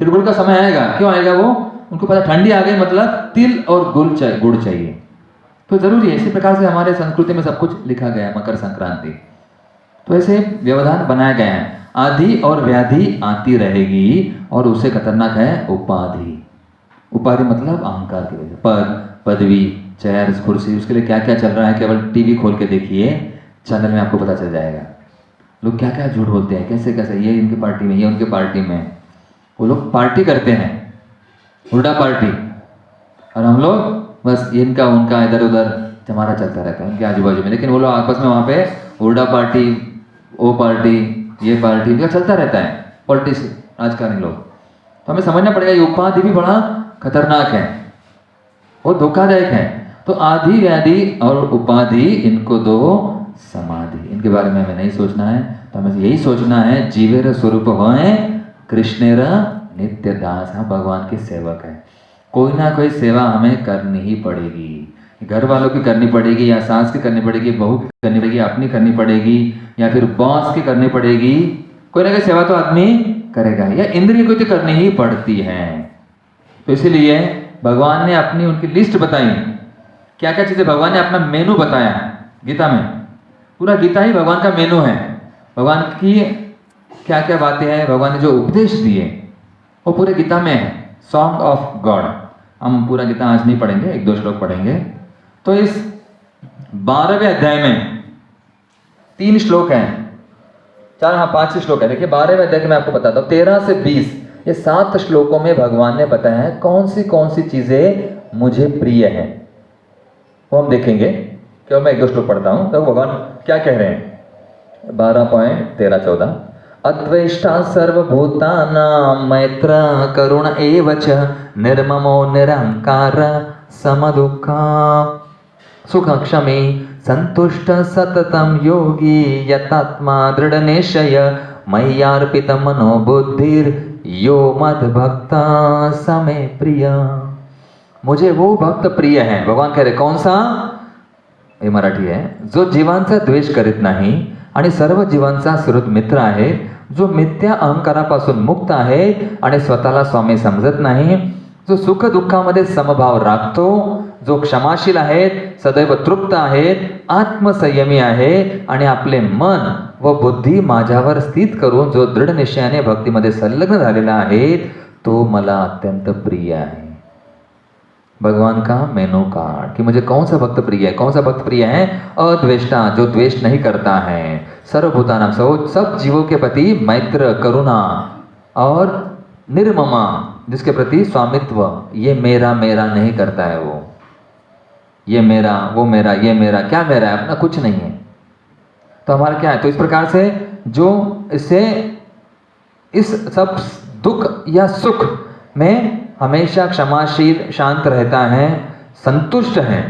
फिर गुड़ का समय आएगा, क्यों आएगा वो, उनको पता ठंडी आ गई मतलब तिल और गुड़ चाहिए, तो जरूरी है। इसी प्रकार से हमारे संस्कृति में सब कुछ लिखा गया है, मकर संक्रांति। तो ऐसे व्यवधान बनाया गया है। आदि और व्याधि आती रहेगी, और उससे खतरनाक है उपाधि। उपाधि मतलब अहंकार की वजह, पद, पदवी, चेयर, कुर्सी, उसके लिए क्या क्या चल रहा है, केवल टीवी खोल के देखिए, चैनल में आपको पता चल जाएगा। लोग क्या क्या झूठ बोलते हैं, कैसे कैसे, ये इनकी पार्टी में, ये उनके पार्टी में, वो लोग पार्टी करते हैं, उल्टा पार्टी, और हम लोग बस इनका उनका इधर उधर हमारा चलता रहता है उनके आजू बाजू में। लेकिन वो लोग आपस में वहाँ पे उल्टा पार्टी, वो पार्टी, ये पार्टी, इनका चलता रहता है, पॉलिटिक्स, राजकारणी लोग। तो हमें समझना पड़ेगा ये उपाधि भी बड़ा खतरनाक है, वो धोखादायक है। तो आदि व्याधि और उपाधि, इनको दो समाधि, इनके बारे में हमें नहीं सोचना है। तो हमें यही सोचना है, जीवेर स्वरूप होए कृष्णेर नित्य दास, हम भगवान के सेवक हैं। कोई ना कोई सेवा हमें करनी ही पड़ेगी, घर वालों की करनी पड़ेगी, या सास की करनी पड़ेगी, बहू की करनी पड़ेगी, अपनी करनी पड़ेगी, या फिर बॉस की करनी पड़ेगी। कोई ना कोई सेवा तो आदमी करेगा, या इंद्रिय को तो करनी ही पड़ती है। तो इसीलिए भगवान ने अपनी उनकी लिस्ट बताई, क्या क्या चीजें, भगवान ने अपना मेनू बताया गीता में। पूरा गीता ही भगवान का मेनू है, भगवान की क्या क्या बातें हैं, भगवान ने जो उपदेश दिए वो पूरे गीता में है। सॉन्ग ऑफ गॉड, हम पूरा गीता आज नहीं पढ़ेंगे, एक दो श्लोक पढ़ेंगे। तो इस 12वें अध्याय में 3 श्लोक हैं, 5 श्लोक है। देखिए 12वें अध्याय में आपको बताता हूँ, 13 से 20, ये 7 श्लोकों में भगवान ने बताया है कौन सी चीजें मुझे प्रिय हैं, वो हम देखेंगे। क्यों, मैं एक दो श्लोक पढ़ता हूँ तो भगवान क्या कह रहे हैं। 12.13-14, अद्वेष्टा सर्वभूतानां मैत्र करुण एव च निर्ममो निरहंकार समदुःखा सुखक्षमी संतुष्ट सततं योगी यतात्मा दृढ़निश्चय मय्यार्पित मनो बुद्धिर यो मद्भक्ता समे प्रिय। मुझे वो भक्त प्रिय है, भगवान कह रहे कौन सा, हे मराठी आहे, जो जीवांचा द्वेष करीत नाही आणि सर्व जीवांचा सुहृद मित्र आहे, जो मिथ्या अहंकारापासून मुक्त आहे आणि स्वतःला स्वामी समजत नाही, जो सुख दुःखामध्ये समभाव राखतो, जो क्षमाशील आहेत, सदैव तृप्त आहेत, आत्मसंयमी आहे आणि आपले मन व बुद्धी माझ्यावर स्थित करून जो दृढ निश्चयाने भक्तीमध्ये संलग्न झालेला आहे, तो मला अत्यंत प्रिय है। भगवान का मेनू कार्ड कि मुझे कौन सा भक्त प्रिय है। कौन सा भक्त प्रिय है? अद्वेष्टा, जो द्वेष नहीं करता है, सर्वभूतानां, सब जीवों के प्रति मैत्र, करुणा, और निर्ममा, जिसके प्रति स्वामित्व, ये मेरा मेरा नहीं करता है वो, ये मेरा, वो मेरा, ये मेरा, क्या मेरा है, अपना कुछ नहीं है, तो हमारा क्या है। तो इस प्रकार से जो इससे इस सब दुख या सुख में हमेशा क्षमाशील, शांत रहता है, संतुष्ट है,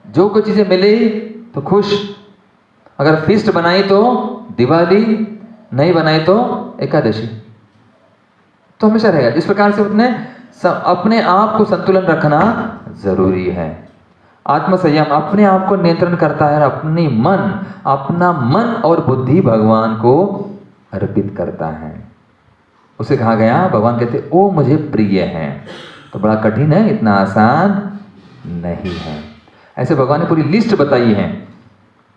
जो कुछ चीजें मिली तो खुश, अगर फीस्ट बनाई तो दिवाली, नहीं बनाई तो एकादशी, तो हमेशा रहेगा। इस प्रकार से अपने आप को संतुलन रखना जरूरी है। आत्मसंयम अपने आप को नियंत्रण करता है, अपना मन और बुद्धि भगवान को अर्पित करता है। उसे कहा गया, भगवान कहते ओ मुझे प्रिय है। तो बड़ा कठिन है, इतना आसान नहीं है। ऐसे भगवान ने पूरी लिस्ट बताई है।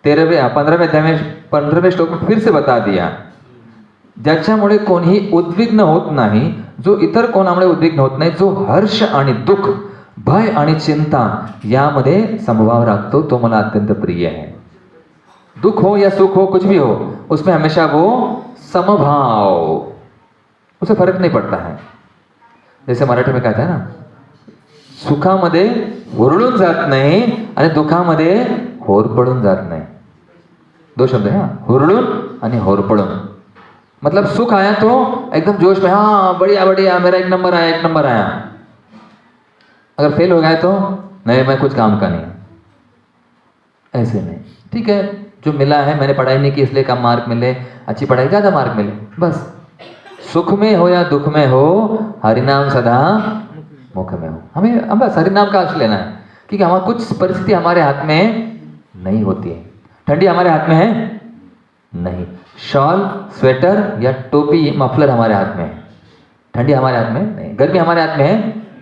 15वें अध्याय में 15वें श्लोक में फिर से बता दिया, ज्याच्यामुळे कोणीही उद्विग्न होत नाही, जो इतर कोणामुळे उद्विग्न होत नाही, जो हर्ष आणि दुःख, भय आणि चिंता यामध्ये समभाव राखतो, तो मला अत्यंत प्रिय है। दुख हो या सुख हो, कुछ भी हो, उसमें हमेशा वो समभाव, उसे फरक नहीं पड़ता है। जैसे मराठी में कहता है ना, सुखामध्ये हुरळून जात नाही आणि दुखामध्ये होरपळून जात नाही। 2 शब्द है, हुरळून आणि होरपळून। मतलब सुख आया तो एकदम जोश में, हाँ बढ़िया बढ़िया, मेरा 1 नंबर आया, 1 नंबर आया। अगर फेल हो गया तो नहीं, मैं कुछ काम का नहीं, ऐसे नहीं। ठीक है, जो मिला है, मैंने पढ़ाई नहीं की इसलिए कम मार्क मिले, अच्छी पढ़ाई ज़्यादा मार्क मिले, बस। सुख में हो या दुख में हो, हरिनाम सदा मुख में हो। हमें बस हरिनाम का अर्थ लेना है, क्योंकि हमारा कुछ परिस्थिति हमारे हाथ में नहीं होती है। ठंडी हमारे हाथ में है नहीं, शॉल, स्वेटर या टोपी, मफलर हमारे हाथ में है, ठंडी हमारे हाथ में नहीं, गर्मी हमारे हाथ में है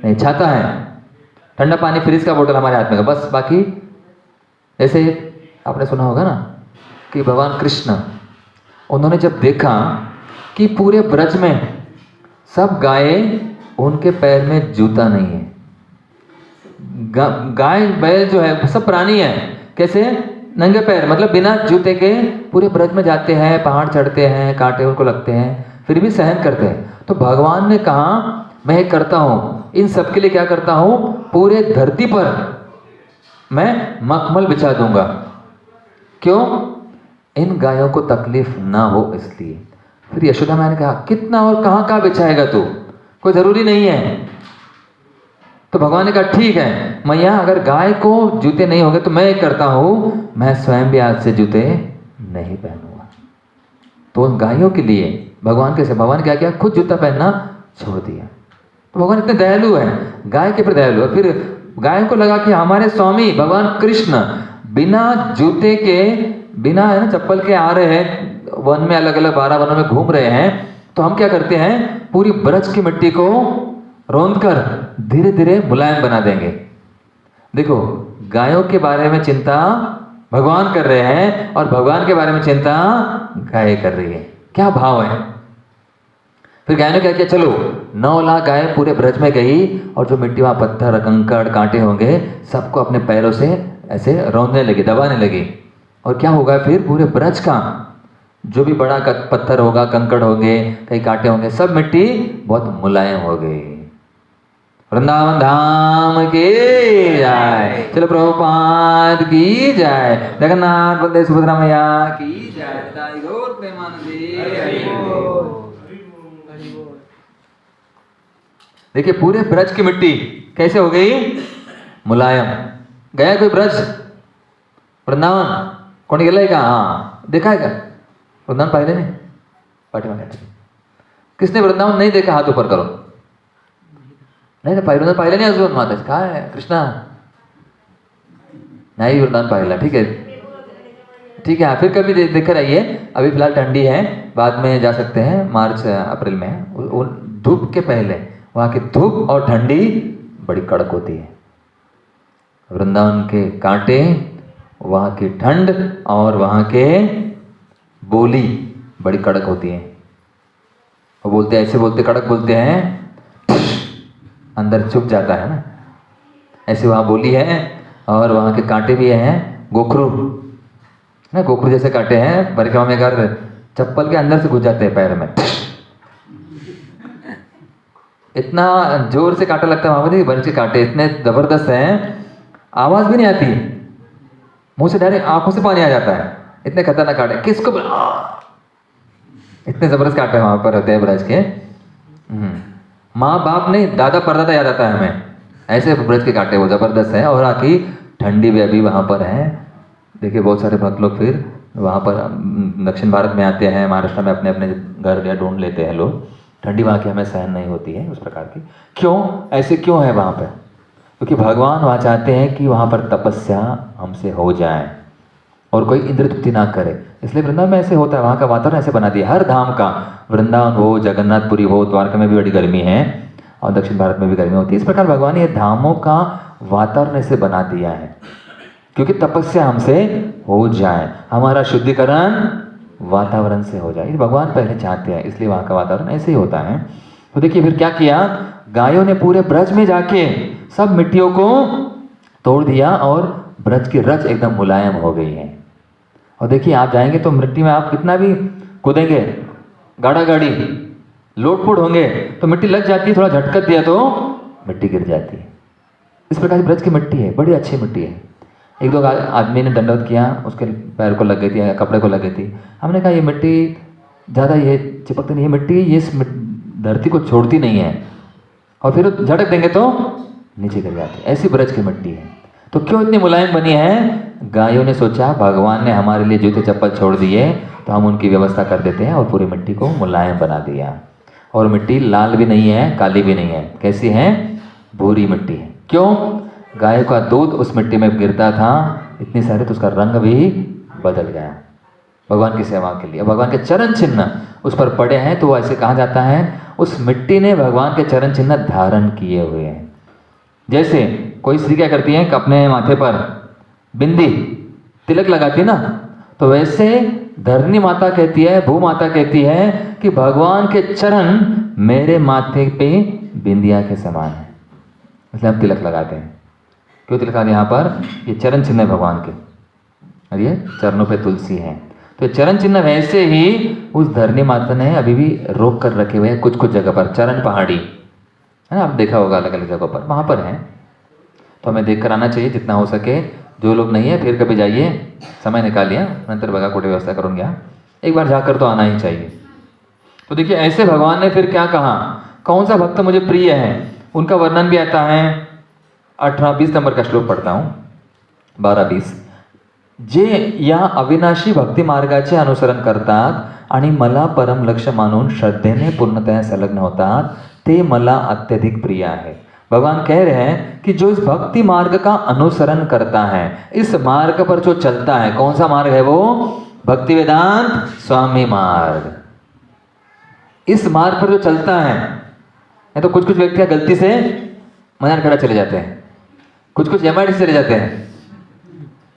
नहीं, छाता है, ठंडा पानी फ्रिज का बोतल हमारे हाथ में है, बस। बाकी ऐसे आपने सुना होगा ना कि भगवान कृष्ण, उन्होंने जब देखा कि पूरे ब्रज में सब गायें, उनके पैर में जूता नहीं है। गाय बैल जो है सब प्राणी है, कैसे? नंगे पैर, मतलब बिना जूते के पूरे ब्रज में जाते हैं, पहाड़ चढ़ते हैं, कांटे उनको लगते हैं, फिर भी सहन करते हैं। तो भगवान ने कहा मैं एक करता हूँ, इन सबके लिए क्या करता हूँ, पूरे धरती पर मैं मखमल बिछा दूंगा। क्यों? इन गायों को तकलीफ ना हो इसलिए। फिर यशोदा मैया ने कहा कितना और कहाँ बिछाएगा तू, कोई जरूरी नहीं है। तो भगवान ने कहा ठीक है मैया, अगर गाय को जूते नहीं होंगे तो मैं एक करता हूँ, मैं स्वयं भी आज से जूते नहीं पहनूंगा। तो उन गायों के लिए भगवान कैसे, भगवान क्या किया, खुद जूता पहनना छोड़ दिया। तो भगवान इतने दयालु है, गाय के प्रति दयालु है। फिर गाय को लगा कि हमारे स्वामी भगवान कृष्ण बिना जूते के, बिना है ना चप्पल के आ रहे हैं, वन में अलग अलग 12 वनों में घूम रहे हैं, तो हम क्या करते हैं, पूरी ब्रज की मिट्टी को रौंद कर धीरे धीरे मुलायम बना देंगे। देखो, गायों के बारे में चिंता भगवान कर रहे हैं और भगवान के बारे में चिंता गाय कर रही है। क्या भाव है। फिर गाय ने क्या किया, चलो 9 लाख गाय पूरे ब्रज में गई और जो मिट्टी वहां पत्थर कंकड़ कांटे होंगे सबको अपने पैरों से ऐसे रौंदने लगी, दबाने लगी। और क्या होगा फिर, पूरे ब्रज का जो भी बड़ा पत्थर होगा, कंकड़ होंगे, कई कांटे होंगे, सब मिट्टी बहुत मुलायम हो गई। वृंदावन धाम की जय, चलो प्रभुपाद की जय, जगन्नाथ बलदेव सुभद्रा मैया की जय, गौर प्रेमानंदी। देखिए पूरे ब्रज की मिट्टी कैसे हो गई, मुलायम। गया कोई ब्रज वृंदावन, कोणी गेलाय का? हाँ, देखा है का वृंदावन? पाहिले नहीं, पाठीमागे। किसने वृंदावन नहीं देखा, हाथ ऊपर करो। नाही ना, पाहिलं नाही अजून माता, काय आहे कृष्णा, नहीं वृंदावन पाहिला, ठीक है ठीक है। फिर कभी देखकर आइए, अभी फिलहाल ठंडी है, बाद में जा सकते हैं, मार्च अप्रैल में। धूप के पहले वहाँ की धूप और ठंडी बड़ी कड़क होती है। वृंदावन के कांटे, वहाँ की ठंड और वहाँ के बोली बड़ी कड़क होती है। वो बोलते हैं, ऐसे बोलते, कड़क बोलते हैं, अंदर चुप जाता है ना, ऐसे वहाँ बोली है। और वहाँ के कांटे भी हैं, गोखरू ना, गोखरू जैसे कांटे हैं, परिक्रमा में अगर चप्पल के अंदर से घुस जाते हैं पैर में, इतना जोर से कांटा लगता है वहाँ पर। ब्रज के कांटे इतने जबरदस्त हैं, आवाज भी नहीं आती, मुंह से डायरेक्ट आंखों से पानी आ जाता है, इतने खतरनाक कांटे। किसको इतने जबरदस्त कांटे वहाँ पर होते हैं ब्रज के। माँ बाप नहीं, दादा परदादा याद आता है हमें, ऐसे ब्रज के कांटे वो जबरदस्त है। और आखिर ठंडी भी अभी वहाँ पर है। देखिए बहुत सारे भक्त लोग फिर वहाँ पर दक्षिण भारत में आते हैं, महाराष्ट्र में अपने अपने घर या ढूंढ लेते हैं लोग। ठंडी वहाँ की हमें सहन नहीं होती है उस प्रकार की। क्यों ऐसे क्यों है वहाँ पर? क्योंकि भगवान वहाँ चाहते हैं कि वहाँ पर तपस्या हमसे हो जाए और कोई इंद्र तृप्ति ना करे, इसलिए वृंदावन में ऐसे होता है। वहाँ का वातावरण ऐसे बना दिया, हर धाम का, वृंदावन हो, जगन्नाथपुरी हो, द्वारका में भी बड़ी गर्मी है और दक्षिण भारत में भी गर्मी होती है। इस प्रकार भगवान ने ये धामों का वातावरण ऐसे बना दिया है क्योंकि तपस्या हमसे हो जाए, हमारा शुद्धिकरण वातावरण से हो जाए, भगवान पहले चाहते हैं, इसलिए वहाँ का वातावरण ऐसे ही होता है। तो देखिए फिर क्या किया, गायों ने पूरे ब्रज में जाके सब मिट्टियों को तोड़ दिया और ब्रज की रज एकदम मुलायम हो गई है। और देखिए आप जाएंगे तो मिट्टी में आप कितना भी कूदेंगे, गाड़ा गाड़ी लोटपोट होंगे तो मिट्टी लग जाती है, थोड़ा झटका दिया तो मिट्टी गिर जाती है। इस प्रकार की ब्रज की मिट्टी है, बड़ी अच्छी मिट्टी है। एक दो आदमी ने दंडवत किया, उसके पैर को लग गई थी, कपड़े को लग गई थी। हमने कहा ये मिट्टी ज़्यादा ये चिपकती नहीं है, मिट्टी ये इस धरती को छोड़ती नहीं है, और फिर झटक देंगे तो नीचे गिर जाती है। ऐसी ब्रज की मिट्टी है। तो क्यों इतनी मुलायम बनी है? गायों ने सोचा भगवान ने हमारे लिए जूते चप्पल छोड़ दिए तो हम उनकी व्यवस्था कर देते हैं, और पूरी मिट्टी को मुलायम बना दिया। और मिट्टी लाल भी नहीं है, काली भी नहीं है, कैसी है? भूरी मिट्टी है। क्यों? गाय का दूध उस मिट्टी में गिरता था इतनी सारी, तो उसका रंग भी बदल गया भगवान की सेवा के लिए। भगवान के चरण चिन्ह उस पर पड़े हैं, तो ऐसे कहा जाता है उस मिट्टी ने भगवान के चरण चिन्ह धारण किए हुए हैं। जैसे कोई स्त्री क्या करती है कि अपने माथे पर बिंदी तिलक लगाती है ना, तो वैसे धरणी माता कहती है, भू माता कहती है कि भगवान के चरण मेरे माथे पे बिंदिया के समान है, इसलिए हम तिलक लगाते हैं। क्यों तिलक लगाते हैं? यहाँ पर ये चरण चिन्ह है भगवान के, और ये चरणों पे तुलसी है। तो चरण चिन्ह वैसे ही उस धरणी माता ने अभी भी रोक कर रखे हुए हैं कुछ कुछ जगह पर। चरण पहाड़ी है ना, आप देखा होगा अलग अलग जगहों पर, वहाँ पर है। तो हमें देख कर आना चाहिए जितना हो सके। जो लोग नहीं है फिर कभी जाइए, समय निकालिए, नंतर बघा कुठे व्यवस्था करूँगा, एक बार जाकर तो आना ही चाहिए। तो देखिए ऐसे भगवान ने फिर क्या कहा, कौन सा भक्त मुझे प्रिय है, उनका वर्णन भी आता है। 18-20 नंबर का श्लोक पढ़ता हूँ, 12-20। जे या अविनाशी भक्ती मार्गाचे अनुसरण करतात आणि मला परम लक्ष्य मानून श्रद्धेने पूर्णतः संलग्न होतात, ते मला अत्यधिक प्रिय आहे। भगवान कह रहे हैं कि जो इस भक्ति मार्ग का अनुसरण करता है, इस मार्ग पर जो चलता है, कौन सा मार्ग है वो? भक्ति वेदांत स्वामी मार्ग। इस मार्ग पर जो चलता है तो कुछ कुछ व्यक्ति गलती से मजार खड़ा चले जाते हैं, कुछ कुछ एमआईडी चले जाते हैं,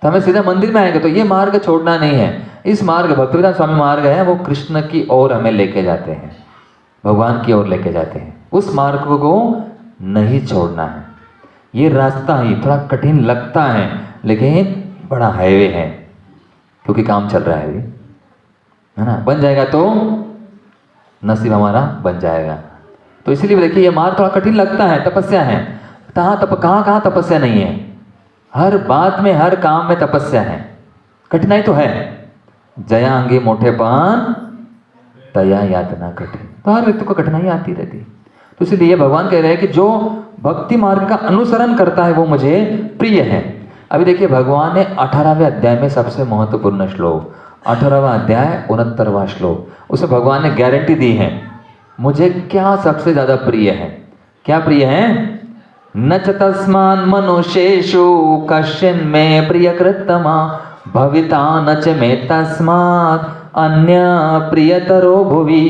तो हमें सीधा मंदिर में आएंगे। तो ये मार्ग छोड़ना नहीं है। इस मार्ग भक्तिवेदांत स्वामी मार्ग है, वो कृष्ण की ओर हमें लेके जाते हैं, भगवान की ओर लेके जाते हैं। उस मार्ग को नहीं छोड़ना है। ये रास्ता ही थोड़ा कठिन लगता है, लेकिन बड़ा हाईवे है, क्योंकि काम चल रहा है अभी, है ना। बन जाएगा तो नसीब हमारा बन जाएगा। तो इसीलिए देखिए ये मार्ग थोड़ा कठिन लगता है, तपस्या है। कहाँ तपस्या नहीं है? हर बात में, हर काम में तपस्या है। कठिनाई तो है, जया अंगी मोठेपन तया यातना कठिन। तो हर व्यक्ति को कठिनाई आती रहती है। तो इसलिए भगवान कह रहे हैं कि जो भक्ति मार्ग का अनुसरण करता है वो मुझे प्रिय है। अभी देखिए भगवान ने 18वें अध्याय में सबसे महत्वपूर्ण श्लोक, 18वां अध्याय 69वां श्लोक, उसमें भगवान ने गारंटी दी है मुझे क्या सबसे ज्यादा प्रिय है। क्या प्रिय है? न च तस्मान् मनुष्येषु कश्चिन् मे प्रियकृत्तमा भविता न च मे तस्मात् अन्य प्रियतरो भुवि।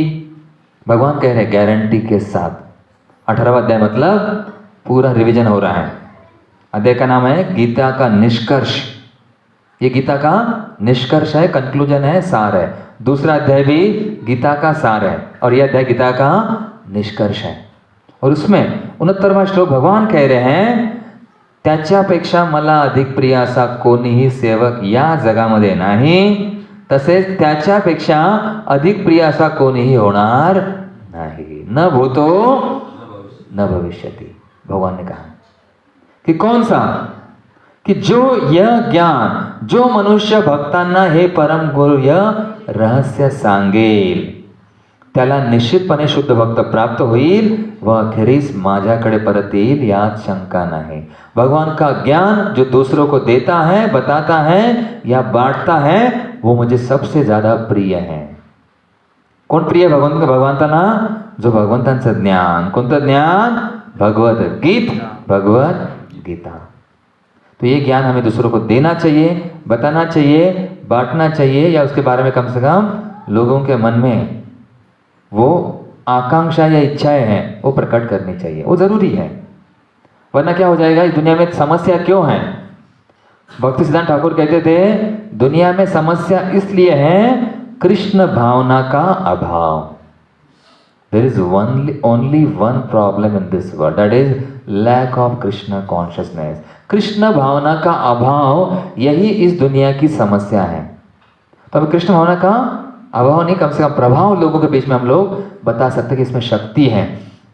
भगवान कह रहे गारंटी के साथ। 18वां अध्याय मतलब पूरा रिवीजन हो रहा है। अध्याय का नाम है गीता का निष्कर्ष। ये गीता का निष्कर्ष है, कंक्लूजन है, सार है। दूसरा अध्याय भी गीता का सार है और यह अध्याय गीता का निष्कर्ष है। और उसमें 69वां श्लोक भगवान कह रहे हैं त्याच्यापेक्षा मला अधिक प्रिय असा कोणीही सेवक या जगामध्ये नाही, तसेच त्याच्यापेक्षा अधिक प्रिय असा कोणीही होणार नाही। न भूतो न भविष्यति। भगवान ने कहा कि कौन सा? कि जो यह ज्ञान, जो मनुष्य भक्तांना हे परम गुह्य रहस्य सांगेल, त्याला निश्चितपणे शुद्ध भक्त प्राप्त होईल व अखेरीस माझ्याकडे परत येईल, यात शंका नाही। भगवान का ज्ञान जो दूसरों को देता है, बताता है या बांटता है, वो मुझे सबसे ज्यादा प्रिय है। कोण प्रिय? भगवंतांना जो भगवंतांचं ज्ञान। कोणतं ज्ञान? भगवत गीता। तो ये ज्ञान हमें दूसरों को देना चाहिए, बताना चाहिए, बांटना चाहिए, या उसके बारे में कम से कम लोगों के मन में वो आकांक्षा या इच्छाएं हैं वो प्रकट करनी चाहिए। वो जरूरी है, वरना क्या हो जाएगा, इस दुनिया में समस्या क्यों है? भक्ति सिद्धांत ठाकुर कहते थे दुनिया में समस्या इसलिए है कृष्ण भावना का अभाव। There is only one problem in this world, that is lack of Krishna consciousness. Krishna भावना का अभाव, यही इस दुनिया की समस्या है। तो अब कृष्ण भावना का अभाव नहीं, कम से कम प्रभाव लोगों के बीच में हम लोग बता सकते हैं कि इसमें शक्ति है।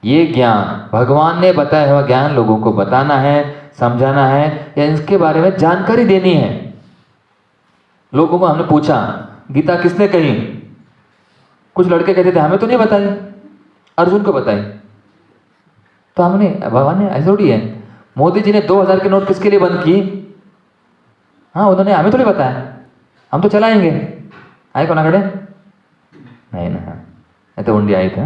ये ज्ञान भगवान ने बताया हुआ ज्ञान लोगों को बताना है, समझाना है, या इसके बारे में जानकारी देनी है। लोगों को हमने पूछा गीता किसने कही? कुछ लड़के कहते थे हमें तो नहीं बताई, अर्जुन को बताई। तो हमने, भगवान ने ऐसा थोड़ी है। मोदी जी ने 2000 के नोट किसके लिए बंद की? हाँ, उन्होंने हमें थोड़ी बताया, हम तो चलाएंगे। आए कोणाकडे? नहीं ना, ये तो उंडी आई था।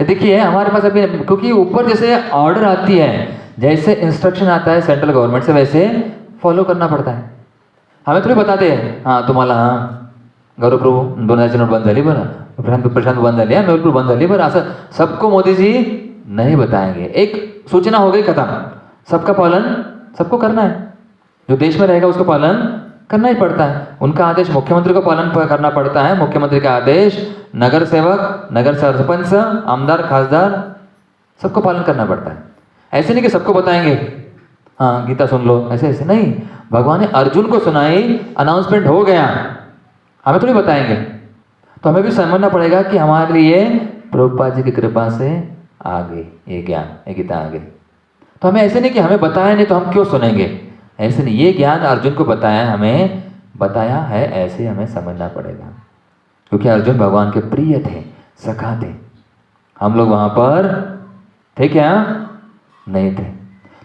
देखिए हमारे पास अभी, क्योंकि ऊपर जैसे ऑर्डर आती है, जैसे इंस्ट्रक्शन आता है सेंट्रल गवर्नमेंट से, वैसे फॉलो करना पड़ता है। हमें थोड़ी बताते हैं हाँ तुम्हाला, हाँ गौरव प्रभू 2000ची नोट बंद झाली बरं, प्रशांत बंद झाली, मेहुलपूर बंद झाली बरं, असं सबको मोदी जी नहीं बताएंगे। एक सूचना हो गई, खत्म। सबका पालन सबको करना है, जो देश में रहेगा उसको पालन करना ही पड़ता है। उनका आदेश मुख्यमंत्री को पालन करना पड़ता है, मुख्यमंत्री का आदेश नगर सेवक, नगर सरपंच, आमदार, खासदार सबको पालन करना पड़ता है। ऐसे नहीं कि सबको बताएंगे हाँ गीता सुन लो, ऐसे ऐसे नहीं। भगवान ने अर्जुन को सुनाई, अनाउंसमेंट हो गया, हमें थोड़ी बताएंगे। तो हमें भी समझना पड़ेगा कि हमारे लिए प्रभुपाद जी की कृपा से आ गई ये ज्ञान, ये गीता आ गई। तो हमें ऐसे नहीं कि हमें बताया नहीं तो हम क्यों सुनेंगे, ऐसे नहीं। ये ज्ञान अर्जुन को बताया, हमें बताया है, ऐसे हमें समझना पड़ेगा। क्योंकि अर्जुन भगवान के प्रिय थे, सखा थे। हम लोग वहाँ पर थे क्या? नहीं थे।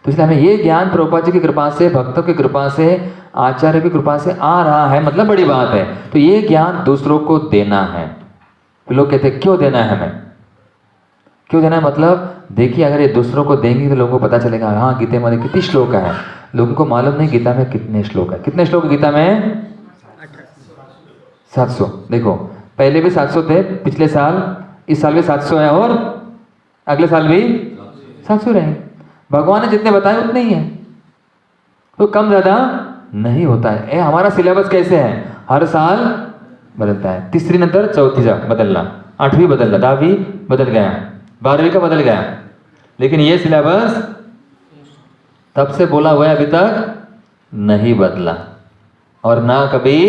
तो इसलिए हमें ये ज्ञान प्रभुपाद जी की कृपा से, भक्तों की कृपा से, आचार्य की कृपा से आ रहा है, मतलब बड़ी बात है। तो ये ज्ञान दूसरों को देना है। तो लोग कहते हैं क्यों देना है हमें, क्यों देना है? मतलब देखिए, अगर ये दूसरों को देंगे तो लोगों को पता चलेगा हाँ गीता में कितनी श्लोक है। लोगों को मालूम नहीं गीता में कितने श्लोक है। कितने श्लोक गीता में? 700। देखो पहले भी 700 थे, पिछले साल, इस साल भी 700 है और अगले साल भी 700 रहेंगे। भगवान ने जितने बताए उतने ही है, तो कम ज्यादा नहीं होता है। हमारा सिलेबस कैसे है? हर साल बदलता है। तीसरी नंतर चौथी जा बदलना, 8वीं बदलना, 10वीं बदल गया, 12वीं का बदल गया। लेकिन ये सिलेबस तब से बोला हुआ है, अभी तक नहीं बदला और ना कभी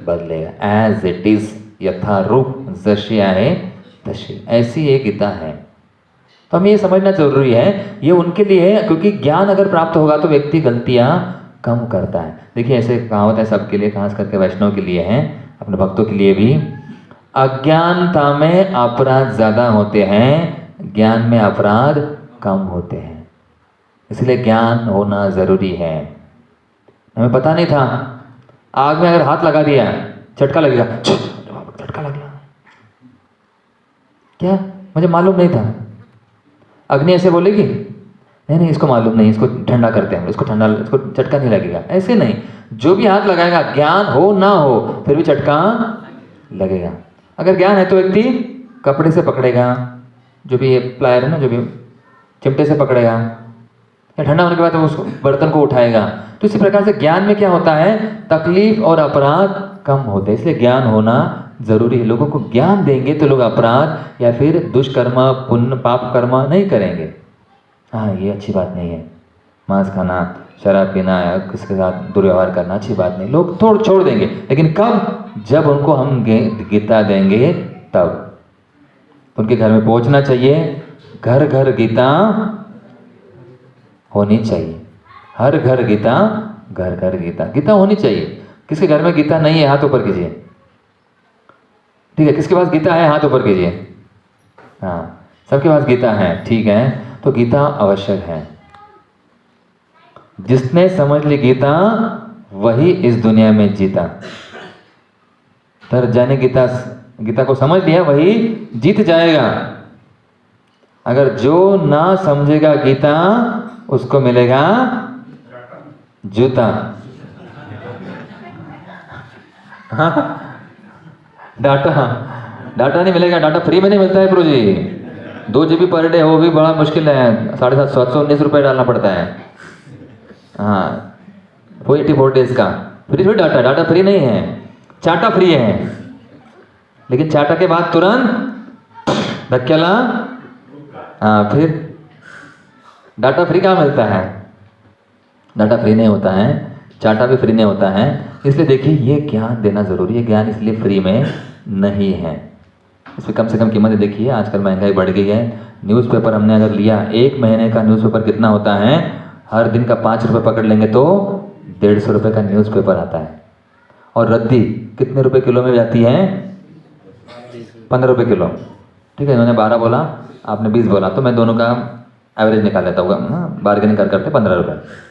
बदलेगा। एज इट इज, यथारूप, जशी आहे तशी, ऐसी एक गीता है। तो हमें ये समझना जरूरी है। ये उनके लिए है, क्योंकि ज्ञान अगर प्राप्त होगा तो व्यक्ति गलतियां कम करता है। देखिए ऐसे कहावत है सबके लिए, खास करके वैष्णव के लिए है, अपने भक्तों के लिए भी। अज्ञानता में अपराध ज्यादा होते हैं, ज्ञान में अपराध कम होते हैं। इसलिए ज्ञान होना जरूरी है। हमें पता नहीं था, आग में अगर हाथ लगा दिया झटका लगेगा, झटका लग गया, क्या मुझे मालूम नहीं था। अग्नि ऐसे बोलेगी नहीं नहीं इसको मालूम नहीं, इसको ठंडा करते हैं, इसको ठंडा, इसको झटका नहीं लगेगा। ऐसे नहीं, जो भी हाथ लगाएगा, ज्ञान हो ना हो फिर भी झटका लगेगा। अगर ज्ञान है तो व्यक्ति कपड़े से पकड़ेगा, जो भी ये प्लायर है ना, जो भी चिमटे से पकड़ेगा, या ठंडा होने के बाद वो उसको बर्तन को उठाएगा। तो इसी प्रकार से ज्ञान में क्या होता है, तकलीफ और अपराध कम होते हैं। इसलिए ज्ञान होना जरूरी है। लोगों को ज्ञान देंगे तो लोग अपराध या फिर दुष्कर्म, पुण्य, पाप कर्म नहीं करेंगे। हाँ ये अच्छी बात नहीं है, मांस खाना, शराब पीना या किसके साथ दुर्व्यवहार करना अच्छी बात नहीं, लोग छोड़ देंगे। लेकिन कब? जब उनको हम गीता देंगे तब। उनके घर में पहुंचना चाहिए, घर घर गीता होनी चाहिए, हर घर गीता, घर घर गीता, गीता होनी चाहिए। किसके घर में गीता नहीं है हाथ ऊपर कीजिए, ठीक है? किसके पास गीता है हाथ ऊपर कीजिए। हाँ सबके पास गीता है, ठीक है। तो गीता आवश्यक है। जिसने समझ ली गीता वही इस दुनिया में जीता। तर जाने गीता को समझ लिया वही जीत जाएगा। अगर जो ना समझेगा गीता उसको मिलेगा जूता। हाँ डाटा नहीं मिलेगा, डाटा फ्री में नहीं मिलता है प्रो जी। 2 GB पर डे, वो भी बड़ा मुश्किल है, 719 रुपये डालना पड़ता है। हाँ 484 डेज का फ्री थोड़ी डाटा फ्री नहीं है, चाटा फ्री है। लेकिन चाटा के बाद तुरंत धक्केला, हाँ फिर डाटा फ्री कहाँ मिलता है? डाटा फ्री नहीं होता है, चाटा भी फ्री नहीं होता है। इसलिए देखिए ये ज्ञान देना जरूरी है। ज्ञान इसलिए फ्री में नहीं है, इसमें कम से कम कीमत देखिए। आजकल महंगाई बढ़ गई है। न्यूज़पेपर हमने अगर लिया, 1 महीने का न्यूज़पेपर कितना होता है? हर दिन का 5 रुपये पकड़ लेंगे तो 150 रुपये का न्यूज़पेपर आता है। और रद्दी कितने रुपए किलो में जाती है? 15 रुपये किलो, ठीक है। इन्होंने 12 बोला, आपने 20 बोला, तो मैं दोनों का एवरेज निकाल लेता हूँ, बार्गेनिंग करते 15 रुपये।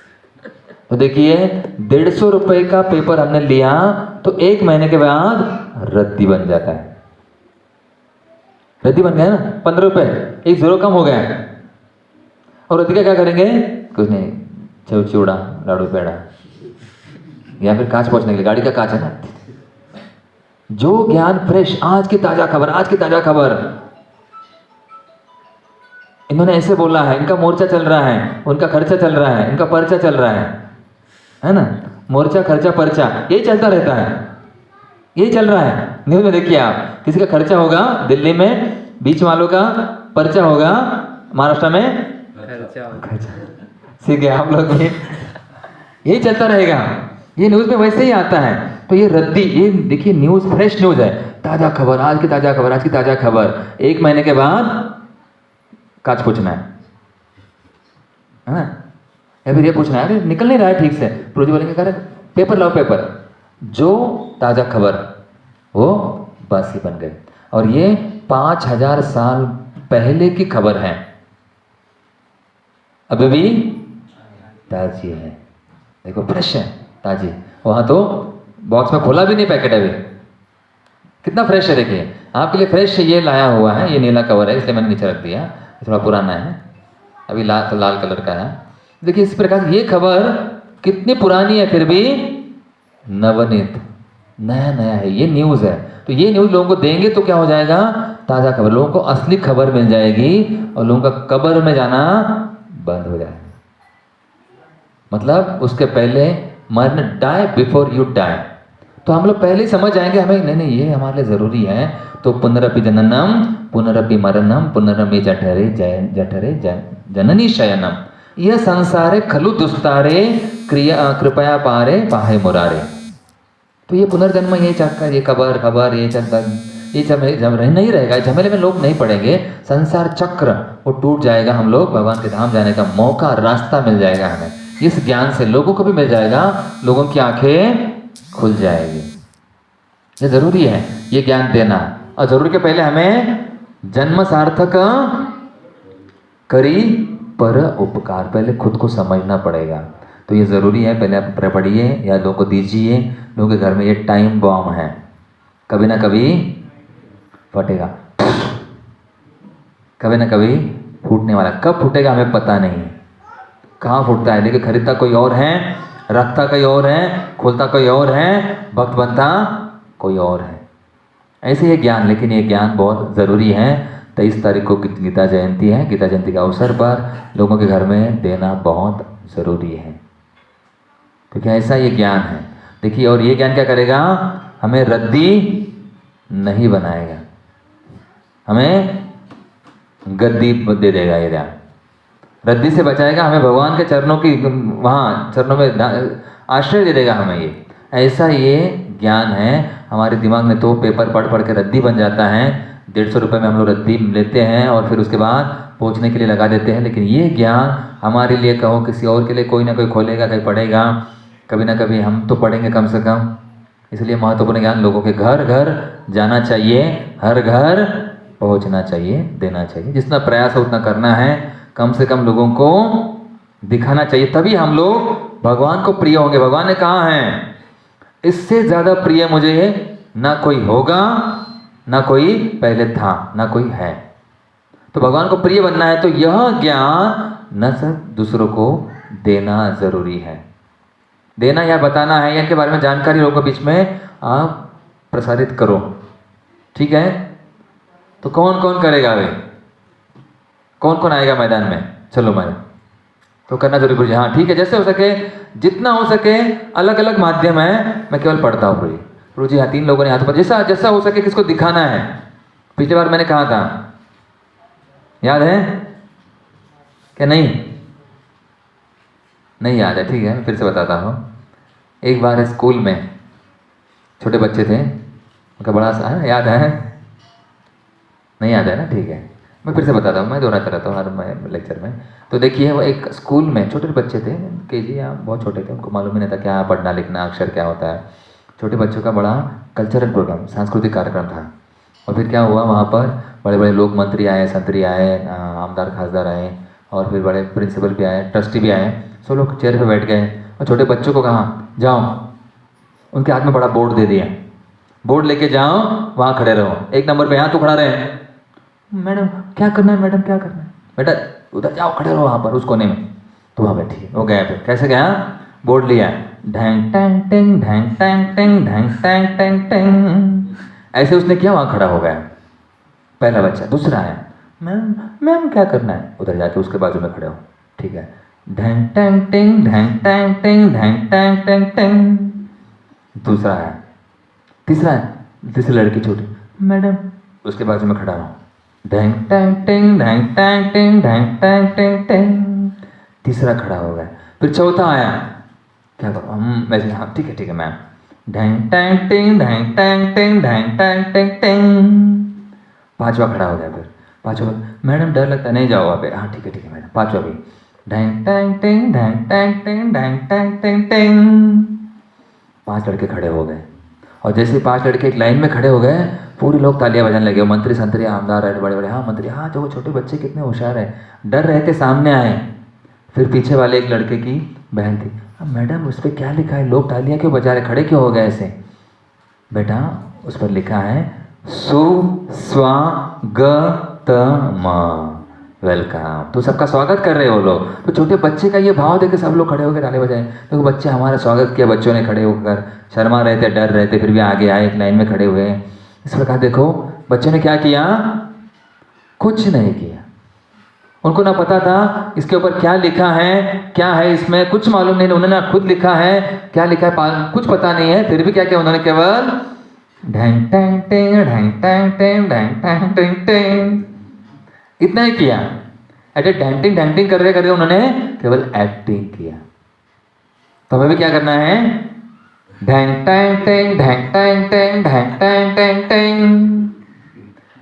तो देखिए 150 रुपये का पेपर हमने लिया तो 1 महीने के बाद रद्दी बन जाता है। रद्दी बन गया ना, 15 रुपये, 1 जीरो कम हो गया। और रद्दी का क्या करेंगे? कुछ नहीं, चिवड़ा, लाडू, पेड़ा, या फिर कांच पोंछने के लिए, गाड़ी का कांच है ना, जो ज्ञान फ्रेश, आज की ताजा खबर, आज की ताजा खबर, इन्होंने ऐसे बोला है, इनका मोर्चा चल रहा है, उनका खर्चा चल रहा है, इनका पर्चा चल रहा है ना, मोर्चा खर्चा पर्चा यही चलता रहता है, यही चल रहा है। न्यूज में देखिए आप, किसी का खर्चा होगा दिल्ली में, बीच वालों का पर्चा होगा, महाराष्ट्र में खर्चा। सीख गए आप लोग भी, यही चलता रहेगा, ये न्यूज में वैसे ही आता है। तो ये रद्दी, ये देखिए न्यूज फ्रेश न्यूज है, ताजा खबर, आज की ताजा खबर, आज की ताजा खबर। 1 महीने के बाद काच पूछना है ना, या फिर ये पूछना है अरे निकल नहीं रहा है ठीक से, प्रोजी बोलेंगे कह रहे पेपर लाओ पेपर, जो ताजा खबर वो बासी बन गई। और ये 5000 साल पहले की खबर है, अभी भी ताजी है, देखो फ्रेश है, ताजी। वहां तो बॉक्स में खोला भी नहीं पैकेट, अभी कितना फ्रेश है, देखिए आपके लिए फ्रेश ये लाया हुआ है, ये नीला कवर है इसलिए मैंने नीचे रख दिया, थोड़ा पुराना है, अभी लाल कलर का है। देखिए इस प्रकार से ये खबर कितनी पुरानी है फिर भी नवनीत, नया नया है, ये न्यूज़ है। तो ये न्यूज़ लोगों को देंगे तो क्या हो जाएगा, ताज़ा खबर, लोगों को असली खबर मिल जाएगी और लोगों का कब्र में जाना बंद हो जाएगा। मतलब उसके पहले मरना, डाई बिफोर यू डाई। तो हम लोग पहले ही समझ जाएंगे, हमें नहीं नहीं ये हमारे लिए ज़रूरी है। तो पुनरपि जननम पुनरपि मरणम पुनरमि जठरे जननी शयनम, यह संसारे खलु दुस्तारे कृपया पारे पाहे मुरारे। तो ये पुनर्जन्म, ये चक्कर, ये कबर खबर, ये चक्कर, ये नहीं रहेगा, झमेले में लोग नहीं पड़ेंगे, संसार चक्र वो टूट जाएगा, हम लोग भगवान के धाम जाने का मौका, रास्ता मिल जाएगा हमें। इस ज्ञान से लोगों को भी मिल जाएगा, लोगों की आंखें खुल जाएगी। ये जरूरी है ये ज्ञान देना, और जरूरी के पहले हमें जन्म सार्थक करी पर उपकार, पहले खुद को समझना पड़ेगा। तो ये ज़रूरी है, पहले आप पढ़िए या लोगों को दीजिए। लोगों के घर में ये टाइम बॉम्ब है, कभी ना कभी फटेगा, कभी ना कभी फूटने वाला। कब फूटेगा हमें पता नहीं, कहाँ फूटता है, लेकिन खरीदता कोई और है, रखता कोई और है, खोलता कोई और है, वक्त बनता कोई और है। ऐसे ये ज्ञान, लेकिन ये ज्ञान बहुत ज़रूरी है। 23 तारीख को गीता जयंती है, गीता जयंती के अवसर पर लोगों के घर में देना बहुत ज़रूरी है, क्योंकि ऐसा ये ज्ञान है। देखिए, और ये ज्ञान क्या करेगा, हमें रद्दी नहीं बनाएगा, हमें गद्दी दे देगा। ये ज्ञान रद्दी से बचाएगा, हमें भगवान के चरणों की, वहाँ चरणों में आश्रय दे देगा हमें। ये ऐसा ये ज्ञान है। हमारे दिमाग में तो पेपर पढ़ पढ़ के रद्दी बन जाता है, 150 रुपये में हम लोग रद्दी लेते हैं और फिर उसके बाद पहुँचने के लिए लगा देते हैं। लेकिन ये ज्ञान हमारे लिए कहो, किसी और के लिए कोई ना कोई खोलेगा, कहीं पढ़ेगा, कभी ना कभी हम तो पढ़ेंगे कम से कम। इसलिए महत्वपूर्ण ज्ञान लोगों के घर घर जाना चाहिए, हर घर पहुंचना चाहिए, देना चाहिए। जितना प्रयास है उतना करना है, कम से कम लोगों को दिखाना चाहिए, तभी हम लोग भगवान को प्रिय होंगे। भगवान ने कहा है, इससे ज़्यादा प्रिय मुझे ना कोई होगा, ना कोई पहले था, ना कोई है। तो भगवान को प्रिय बनना है तो यह ज्ञान न सिर्फ दूसरों को देना ज़रूरी है, देना या बताना है, या इनके बारे में जानकारी लोगों के बीच में आप प्रसारित करो। ठीक है, तो कौन कौन करेगा वे, कौन कौन आएगा मैदान में, चलो मैदान तो करना जरूरी है। हाँ ठीक है, जैसे हो सके, जितना हो सके। अलग अलग माध्यम है, मैं केवल पढ़ता हूँ गुरु जी। हाँ, 3 लोगों ने हाथ पर, जैसा जैसा हो सके किसको दिखाना है। पिछली बार मैंने कहा था, याद है क्या? नहीं याद है, ठीक है, मैं फिर से बताता हूँ। एक बार स्कूल में छोटे बच्चे थे, उनका बड़ा सा है, याद है? नहीं याद है ना, ठीक है, मैं फिर से बताता हूँ, मैं दोहराता रहता हूँ हर लेक्चर में। तो देखिए, वो एक स्कूल में छोटे बच्चे थे, केजी या बहुत छोटे थे, उनको मालूम ही नहीं था क्या पढ़ना लिखना, अक्षर क्या होता है। छोटे बच्चों का बड़ा कल्चरल प्रोग्राम, सांस्कृतिक कार्यक्रम था। और फिर क्या हुआ, वहाँ पर बड़े बड़े लोग, मंत्री आए, संतरी आए, आमदार खासदार आए, और फिर बड़े प्रिंसिपल भी आए, ट्रस्टी भी आए। सब लोग चेयर पे बैठ गए और छोटे बच्चों को कहा, जाओ, उनके हाथ में बड़ा बोर्ड दे दिया, बोर्ड लेके जाओ, वहाँ खड़े रहो, 1 नंबर पे यहाँ तो खड़ा रहे। मैडम क्या करना है, मैडम क्या करना है? बेटा उधर जाओ, खड़े रहो वहाँ पर उस कोने में। तो वहाँ बैठी, वो गया। फिर कैसे गया, बोर्ड लिया, ढैंग टैंग टिंग ढैंग टैंग टिंग ढैंग टैंग टैंग टिंग। ऐसे उसने किया, वहाँ खड़ा हो गया पहला बच्चा। दूसरा आया, मैम मैम क्या करना है, उधर जाके उसके बाजू में खड़े हो, ठीक है। ढैंग टैंग टिंग ढैंग टैंग टिंग ढैंग टैंग टैंग टिंग। दूसरा आया, तीसरा है, तीसरी लड़की छोटी, मैडम उसके बाजू में खड़ा हो, ढैंग टैंग टिंग ढैंग टैंग टिंग ढैंग टैंग टिंग टिंग। तीसरा खड़ा हो गया। फिर चौथा आया, क्या करो हम वैसे, हाँ ठीक है मैम, ढैंग टैंग टिंग ढैंग टैंग टिंग ढैंग टैंग टिंग टिंग। पांचवा खड़ा हो गया। फिर पांचवा, मैडम डर लगता है, नहीं जाओ वहाँ पे, हाँ ठीक है मैडम। पांचवा भी, ढैंग टैंग टिंग ढैंग टैंग टिंग ढैंग टैंग टिंग टिंग। 5 लड़के खड़े हो गए, और जैसे 5 लड़के एक लाइन में खड़े हो गए, पूरे लोग तालियां बजाने लगे। मंत्री संतरी आमदार है बड़े बड़े, हाँ मंत्री, हाँ जो छोटे बच्चे कितने होशियार है, डर रहे थे सामने आए। फिर पीछे वाले एक लड़के की बहन थी, अब मैडम उस पर क्या लिखा है, लोग तालियां क्यों बजा रहे, खड़े क्यों हो गए ऐसे। बेटा उस पर लिखा है सुस्वागतम, वेलकम, तो सबका स्वागत कर रहे हो लोग। तो छोटे बच्चे का ये भाव देखे सब लोग खड़े होकर ताली बजाए। तो बच्चे हमारा स्वागत किया, बच्चों ने खड़े होकर, शर्मा रहे थे, डर रहे थे, फिर भी आगे आए, एक लाइन में खड़े हुए। इस प्रकार देखो बच्चों ने क्या किया, कुछ नहीं किया। उनको ना पता था इसके ऊपर क्या लिखा है, क्या है इसमें, कुछ मालूम नहीं। उन्होंने खुद लिखा है, क्या लिखा है कुछ पता नहीं है, फिर भी क्या किया उन्होंने, केवल ढैंग टैंग टिंग ढैंग टैंग टिंग ढैंग टैंग टिंग टिंग, इतना ही किया। ऐसे डैंटिंग कर रहे उन्होंने केवल एक्टिंग किया। तो हमें भी क्या करना है, ढैंग टैंग टिंग ढैंग टैंग टिंग ढैंग टैंग टिंग टिंग,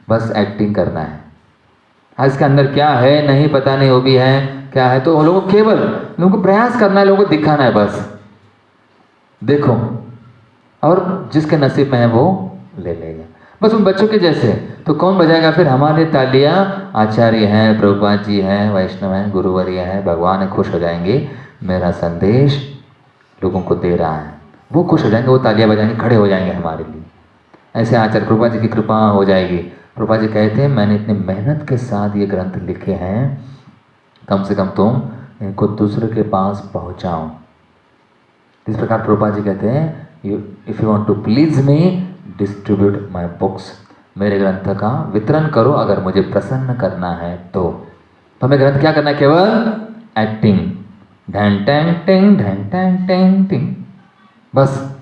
बस एक्टिंग करना है। आज इसके अंदर क्या है नहीं पता नहीं, वो भी है क्या है, तो लोगों को केवल लोगों को प्रयास करना है, लोगों को दिखाना है बस, देखो, और जिसके नसीब में है वो ले लेगा, बस उन बच्चों के जैसे। तो कौन बजाएगा फिर, हमारे तालियां आचार्य हैं, प्रभुपाद जी हैं, वैष्णव हैं, गुरुवर्य हैं, भगवान है, खुश हो जाएंगे, मेरा संदेश लोगों को दे रहा है, वो खुश हो जाएंगे, वो तालियां बजाएंगे, खड़े हो जाएंगे हमारे लिए। ऐसे आचार्य प्रभुपाद जी की कृपा हो जाएगी। प्रभुपाद जी कहते हैं मैंने इतनी मेहनत के साथ ये ग्रंथ लिखे हैं, कम से कम तुम इनको दूसरे के पास पहुंचाओ। इस प्रकार प्रभुपाद जी कहते हैं if you want to please me distribute my books, मेरे ग्रंथ का वितरण करो अगर मुझे प्रसन्न करना है तो। हमें ग्रंथ क्या करना है, केवल एक्टिंग, ढैंग टैंग टिंग ढैंग टैंग टिंग टिंग, बस।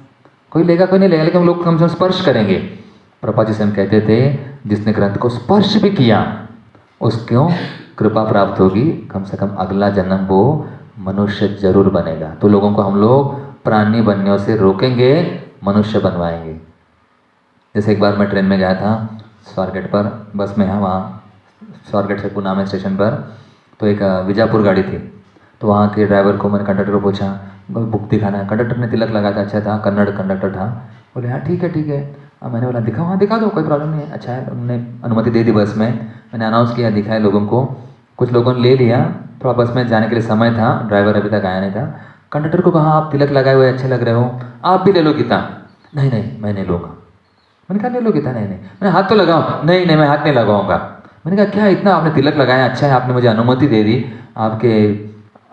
कोई लेगा कोई नहीं लेगा, लेकिन हम लोग कम से कम स्पर्श करेंगे। प्रभुपाद जी से हम कहते थे जिसने ग्रंथ को स्पर्श भी किया उसको कृपा प्राप्त होगी, कम से कम अगला जन्म वो मनुष्य जरूर बनेगा। तो लोगों को हम लोग प्राणी बनने से रोकेंगे, मनुष्य बनवाएंगे। जैसे एक बार मैं ट्रेन में गया था, स्वारगेट पर बस में, वहाँ स्वारगेट से पूना में स्टेशन पर, तो एक विजापुर गाड़ी थी। तो वहाँ के ड्राइवर को, मैंने कंडक्टर को पूछा बुक दिखाना है। कंडक्टर ने तिलक लगाया था, अच्छा था, कन्नड़ कंडक्टर था। बोले हाँ ठीक है। अब मैंने बोला दिखाओ, हाँ दिखा दो, कोई प्रॉब्लम नहीं है, अच्छा है। उन्होंने अनुमति दे दी बस में, मैंने अनाउंस किया, दिखाया लोगों को, कुछ लोगों ने ले लिया। थोड़ा बस में जाने के लिए समय था, ड्राइवर अभी तक आया नहीं था। कंडक्टर को कहा आप तिलक लगाए हुए अच्छे लग रहे हो, आप भी ले लो गीता। नहीं मैं नहीं लूँगा। मैंने कहा ले लो गीता। नहीं मैंने हाथ तो लगाओ। नहीं मैं हाथ नहीं लगाऊंगा। मैंने कहा क्या इतना आपने तिलक लगाया, अच्छा है आपने मुझे अनुमति दे दी, आपके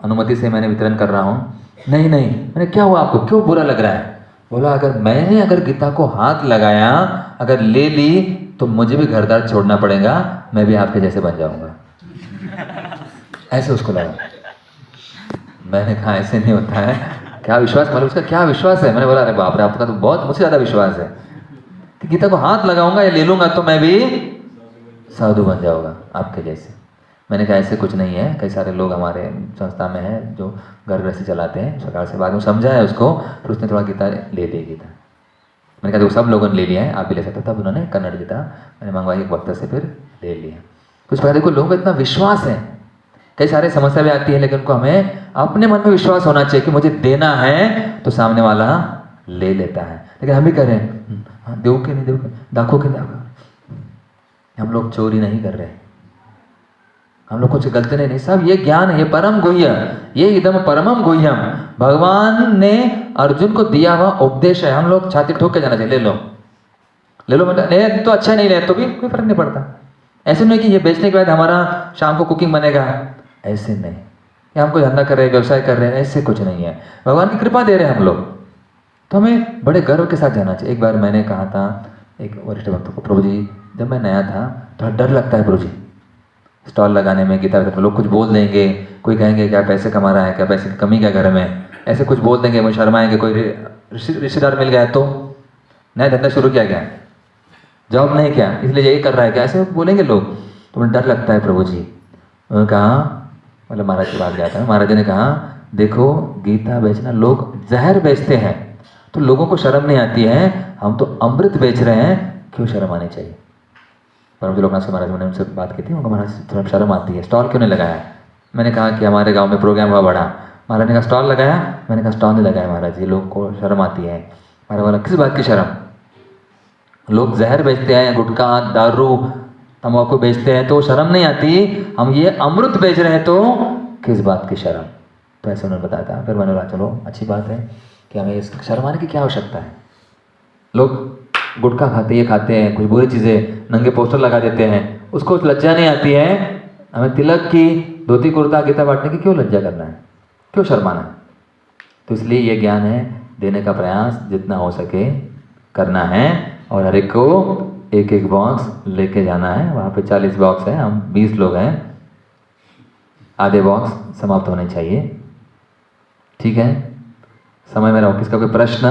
अनुमति से मैंने वितरण कर रहा हूँ। नहीं मैंने क्या हुआ आपको, क्यों बुरा लग रहा है। बोला अगर गीता को हाथ लगाया, अगर ले ली तो मुझे भी घर द्वार छोड़ना पड़ेगा, मैं भी आपके जैसे बन जाऊंगा। ऐसे उसको लगा। मैंने कहा ऐसे नहीं होता है, क्या विश्वास, मतलब उसका क्या विश्वास है। मैंने बोला अरे बाप रे, आपका तो बहुत मुझसे ज़्यादा विश्वास है कि गीता को हाथ लगाऊंगा या ले लूंगा तो मैं भी साधु बन जाऊंगा आपके जैसे। मैंने कहा ऐसे कुछ नहीं है, कई सारे लोग हमारे संस्था में हैं जो घर गृहस्थी चलाते हैं, सरकार से बाद में समझा है उसको, फिर उसने थोड़ा गीता ले ली गीता। मैंने कहा देखो सब लोगों ने ले लिया है, आप भी ले सकते। तब उन्होंने कन्नड़ गीता मैंने मंगवाई एक वक्त से, फिर ले लिया। कुछ पता देखो लोगों का इतना विश्वास है, कई सारे समस्या भी आती है, लेकिन उनको हमें अपने मन में विश्वास होना चाहिए कि मुझे देना है तो सामने वाला ले लेता है। लेकिन हम भी कह रहे हैं हाँ दो के नहीं, दो दाखो के दाखो। हम लोग चोरी नहीं कर रहे, हम लोग कुछ गलती नहीं, सब ये ज्ञान है, ये परम गुह्य, ये इदम परमम गुह्यम, भगवान ने अर्जुन को दिया हुआ उपदेश है। हम लोग छाती ठोक के जाना चाहिए, ले लो मतलब नहीं तो अच्छा नहीं ले तो भी कोई फर्क नहीं पड़ता। ऐसे नहीं कि ये बेचने के बाद हमारा शाम को कुकिंग बनेगा, ऐसे नहीं। या हम कोई धंधा कर रहे हैं, व्यवसाय कर रहे हैं, ऐसे कुछ नहीं है। भगवान की कृपा दे रहे हैं हम लोग, तो हमें बड़े गर्व के साथ जाना चाहिए। एक बार मैंने कहा था एक वरिष्ठ भक्त को, प्रभु जी जब मैं नया था थोड़ा डर लगता है प्रभु जी स्टॉल लगाने में, गीता में लोग कुछ बोल देंगे, कोई कहेंगे क्या पैसे कमा रहा है, क्या पैसे की कमी क्या घर में, ऐसे कुछ बोल देंगे, मुझे शर्माएंगे, कोई रिश्तेदार मिल गया तो नया धंधा शुरू किया क्या, जॉब नहीं क्या, इसलिए यही कर रहा है क्या, ऐसे बोलेंगे लोग, तो मुझे डर लगता है प्रभु जी। उन्होंने कहा, मतलब महाराज की बात जाता है, महाराज जी ने कहा देखो गीता बेचना, लोग जहर बेचते हैं तो लोगों को शर्म नहीं आती है, हम तो अमृत बेच रहे हैं, क्यों शर्म आनी चाहिए। परम जी लोकनाथ से महाराज, मैंने उनसे बात की थी, उनको महाराज थोड़ा शर्म आती है, स्टॉल क्यों नहीं लगाया। मैंने कहा कि हमारे गांव में प्रोग्राम हुआ बड़ा, महाराज ने कहा स्टॉल लगाया, मैंने कहा स्टॉल नहीं लगाया महाराज जी, लोग को शर्म आती है। महाराज बोला किस बात की शर्म, लोग जहर बेचते हैं, गुटखा दारू तम्बाकू बेचते हैं तो शर्म नहीं आती, हम ये अमृत बेच रहे हैं तो किस बात की शर्म। तो ऐसे उन्होंने बताया था। फिर मैंने बोला चलो अच्छी बात है कि हमें इस शर्म आने की क्या आवश्यकता है। लोग गुटखा खाते, ये खाते हैं, कुछ बुरी चीज़ें, नंगे पोस्टर लगा देते हैं, उसको लज्जा नहीं आती है। हमें तिलक की, धोती कुर्ता गीता बांटने की क्यों लज्जा करना है, क्यों शर्माना है। तो इसलिए ये ज्ञान है, देने का प्रयास जितना हो सके करना है, और हर एक को एक एक बॉक्स लेके जाना है। वहाँ पे 40 बॉक्स है, हम 20 लोग हैं, आधे बॉक्स समाप्त होने चाहिए। ठीक है, समय मेरा हो। किसका कोई प्रश्न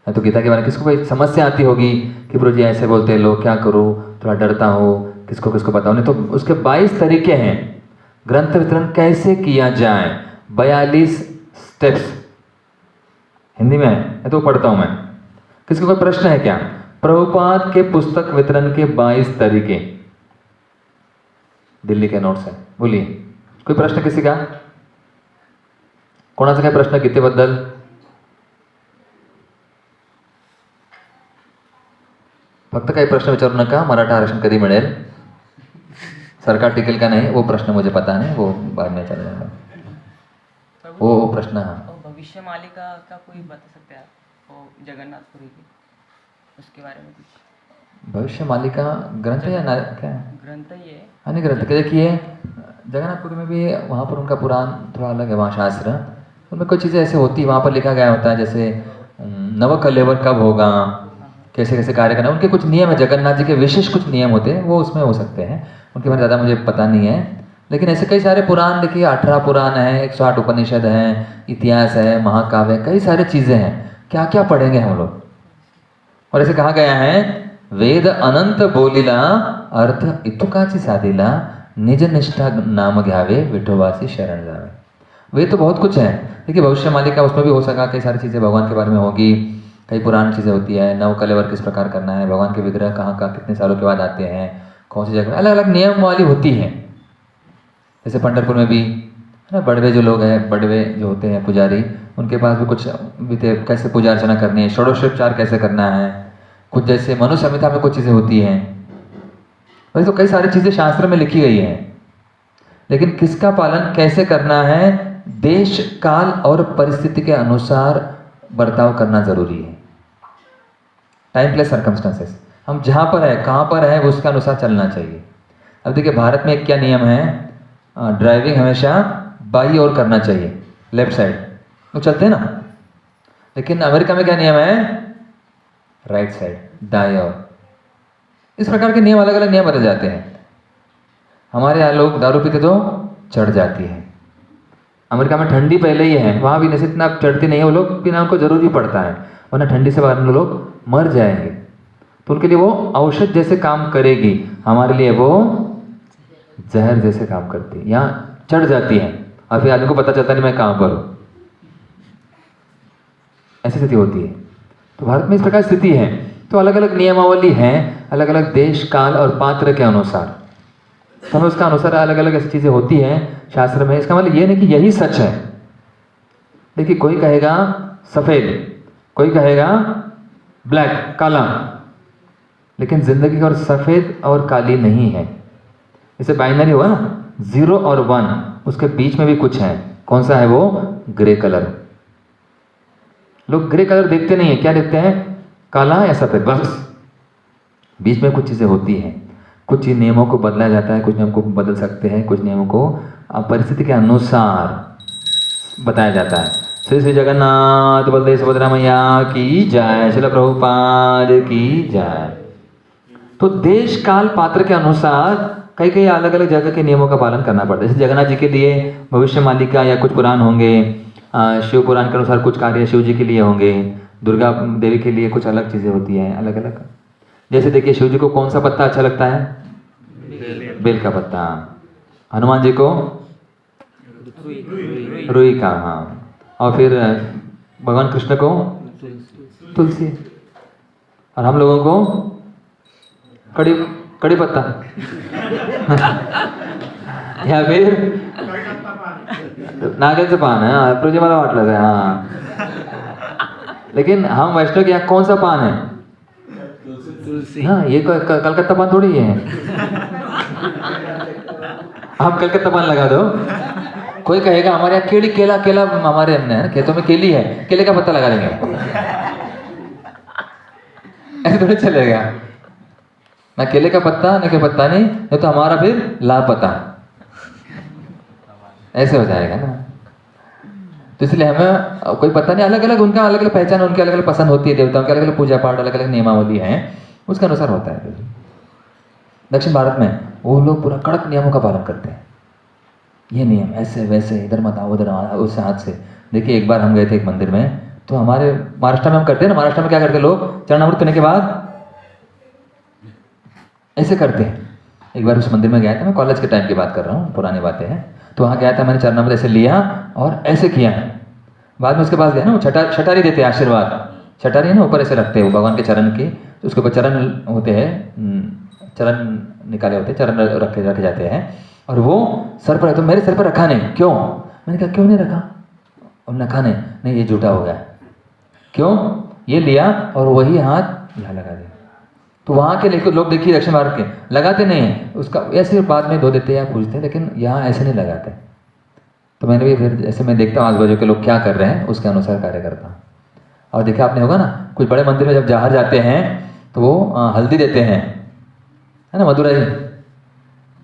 है तो गीता के बारे में किसको कोई समस्या आती होगी कि प्रभु जी ऐसे बोलते हैं लोग, क्या करूँ, थोड़ा डरता हो, किसको किसको बताओ। नहीं तो उसके 22 तरीके हैं ग्रंथ वितरण कैसे किया जाए, 42 स्टेप्स हिंदी में है तो पढ़ता हूं मैं। किसको कोई प्रश्न है क्या। प्रभुपाद के पुस्तक वितरण के 22 तरीके दिल्ली के नोट्स है, बोलिए कोई प्रश्न किसी का, कोणाचा काय प्रश्न गीतेबद्दल। फक्त काही प्रश्न विचारू नका, मराठा आरक्षण कधी मिळेल, सरकार टिकेल का नहीं, वो प्रश्न मुझे पता नहीं, वो बाद में चल जाएगा। वो प्रश्न, हाँ भविष्य मालिका का कोई बता सकते हैं वो जगन्नाथपुरी की, उसके बारे में कुछ। भविष्य मालिका ग्रंथ या ना, क्या ग्रंथ ही है, हाँ नहीं ग्रंथ के देखिए जगन्नाथपुरी में भी, वहाँ पर उनका पुराण थोड़ा अलग है, वहाँ शास्त्र उनमें कुछ चीज़ें ऐसे होती है, वहाँ पर लिखा गया होता है जैसे नवकलेवर कब होगा, कैसे कैसे कार्य करना, उनके कुछ नियम है, जगन्नाथ जी के विशेष कुछ नियम होते हैं, वो उसमें हो सकते हैं, उनके बारे में ज़्यादा मुझे पता नहीं है। लेकिन ऐसे कई सारे पुराण देखिए, 18 पुराण है, 108 उपनिषद हैं, इतिहास है, महाकाव्य, कई सारी चीज़ें हैं, क्या क्या पढ़ेंगे हम लोग। और ऐसे कहा गया है, वेद अनंत बोलिला अर्थ इतुकाची साधिला, निज निष्ठा नाम घ्यावे विठोबासी शरण जावे। वेद तो बहुत कुछ है, देखिए भविष्य मालिका उसमें भी हो सका, कई सारी चीज़ें भगवान के बारे में होगी, कई पुरानी चीज़ें होती है, नवकलेवर किस प्रकार करना है, भगवान के विग्रह कहाँ कहाँ कितने सालों के बाद आते हैं, कौन सी जगह, अलग अलग नियम वाली होती हैं। जैसे पंढरपुर में भी है ना, बड़वे जो लोग हैं, बड़वे जो होते हैं पुजारी, उनके पास भी कुछ विधि, कैसे पूजा अर्चना करनी है, षोडशोपचार कैसे करना है, कुछ जैसे मनु संहिता में कुछ चीज़ें होती हैं। वैसे तो कई सारी चीज़ें शास्त्र में लिखी गई हैं, लेकिन किसका पालन कैसे करना है, देश काल और परिस्थिति के अनुसार बर्ताव करना जरूरी है। टाइम प्लेस सर्कमस्टांसेस, हम जहाँ पर है, कहाँ पर है, उसके अनुसार चलना चाहिए। अब देखिए भारत में एक क्या नियम है, ड्राइविंग हमेशा बाई ओर करना चाहिए, लेफ्ट साइड वो चलते हैं ना। लेकिन अमेरिका में क्या नियम है, राइट साइड, दाएं ओर। इस प्रकार के नियम, अलग अलग नियम बदल जाते हैं। हमारे यहाँ लोग दारू पीते तो चढ़ जाती है, अमेरिका में ठंडी पहले ही है, वहाँ भी नशे इतना चढ़ती नहीं है, वो लोग पीना उनको जरूरी पड़ता है, वरना ठंडी से बाद में लोग मर जाएंगे। तो उनके लिए वो औषध जैसे काम करेगी, हमारे लिए वो जहर जैसे काम करती है। यहाँ चढ़ जाती है और फिर आदमी को पता चलता नहीं मैं कहाँ पर हूँ, ऐसी स्थिति होती है। तो भारत में इस प्रकार स्थिति है। तो अलग अलग नियमावली है, अलग अलग देश काल और पात्र के अनुसार, तो हमें उसका अनुसार अलग अलग ऐसी चीज़ें होती हैं शास्त्र में। इसका मतलब ये नहीं कि यही सच है। देखिए कोई कहेगा सफ़ेद, कोई कहेगा ब्लैक, काला, लेकिन जिंदगी और सफ़ेद और काली नहीं है। जैसे बाइनरी हुआ ना, 0 और 1, उसके बीच में भी कुछ है। कौन सा है वो, ग्रे कलर। लोग ग्रे कलर देखते नहीं है, क्या देखते हैं, काला या सफ़ेद, बस। बीच में कुछ चीज़ें होती हैं, कुछ नियमों को बदला जाता है, कुछ नियमों को बदल सकते हैं, कुछ नियमों को परिस्थिति के अनुसार बताया जाता है। श्री श्री जगन्नाथ बलदेव सुभद्रा मैया की जय, श्रील प्रभुपाद की जय। तो देश काल पात्र के अनुसार कई कई अलग अलग जगह के नियमों का पालन करना पड़ता है। जैसे जगन्नाथ जी के लिए भविष्य मालिका या कुछ पुराण होंगे, शिव पुराण के अनुसार कुछ कार्य शिव जी के लिए होंगे, दुर्गा देवी के लिए कुछ अलग चीज़ें होती हैं अलग अलग। जैसे देखिए शिव जी को कौन सा पत्ता अच्छा लगता है? बेल का पत्ता। हनुमान जी को रुई का, हाँ। और फिर भगवान कृष्ण को तुलसी, और हम लोगों को कड़ी पत्ता या फिर नागेंद्र पान है, प्रभु मला वाटलं है, हाँ। लेकिन हम वैष्णव के यहाँ कौन सा पान है? तुलसी। हाँ, ये कलकत्ता पान थोड़ी है। हम कलकत्ता पान लगा दो। कोई कहेगा हमारे यहाँ केला हमारे हमने है, खेतों में केली है, केले का पत्ता लगा देंगे। ऐसे थोड़ी चलेगा ना, केले का पत्ता ना के पत्ता नहीं, तो हमारा फिर लापता, ऐसे हो जाएगा ना। तो इसलिए हमें कोई पता नहीं, अलग अलग उनका अलग अलग पहचान, उनकी अलग अलग पसंद होती है, देवताओं की अलग अलग पूजा पाठ, अलग अलग नियमावली है, उसके अनुसार होता है। दक्षिण भारत में वो लोग पूरा कड़क नियमों का पालन करते हैं। ये नियम ऐसे वैसे, इधर मत आओ उधर आओ, उस हाथ से। देखिए एक बार हम गए थे एक मंदिर में, तो हमारे महाराष्ट्र में हम करते हैं ना, महाराष्ट्र में क्या करते हैं लोग, चरणामृत करने के बाद ऐसे करते हैं। एक बार उस मंदिर में गया था, मैं कॉलेज के टाइम की बात कर रहा हूँ, पुरानी बातें हैं। तो वहाँ गया था, मैंने चरणामृत ऐसे लिया और ऐसे किया। बाद में उसके पास गया ना, वो छटारी देते हैं, आशीर्वाद छटारी है ना, ऊपर ऐसे रखते हैं वो भगवान के चरण की, तो उसके ऊपर चरण होते हैं, चरण निकाले होते हैं, चरण रखे जाते हैं, और वो सर पर है। तो मेरे सर पर रखा नहीं, क्यों? मैंने कहा क्यों नहीं रखा? और रखा नहीं, ये झूठा हो गया। क्यों? ये लिया और वही हाथ यहाँ लगा दिया। तो वहाँ के लोग देखिए दक्षिण भारत के लगाते नहीं हैं उसका, ऐसे बाद में धो देते हैं या पूछते हैं, लेकिन यहाँ ऐसे नहीं लगाते। तो मैंने भी फिर जैसे मैं देखता हूँ आजू बाजू के लोग क्या कर रहे हैं, उसके अनुसार कार्य करता हूँ। और देखा आपने होगा ना, कुछ बड़े मंदिर में जब बाहर जाते हैं तो वो हल्दी देते हैं, है ना, मदुराई है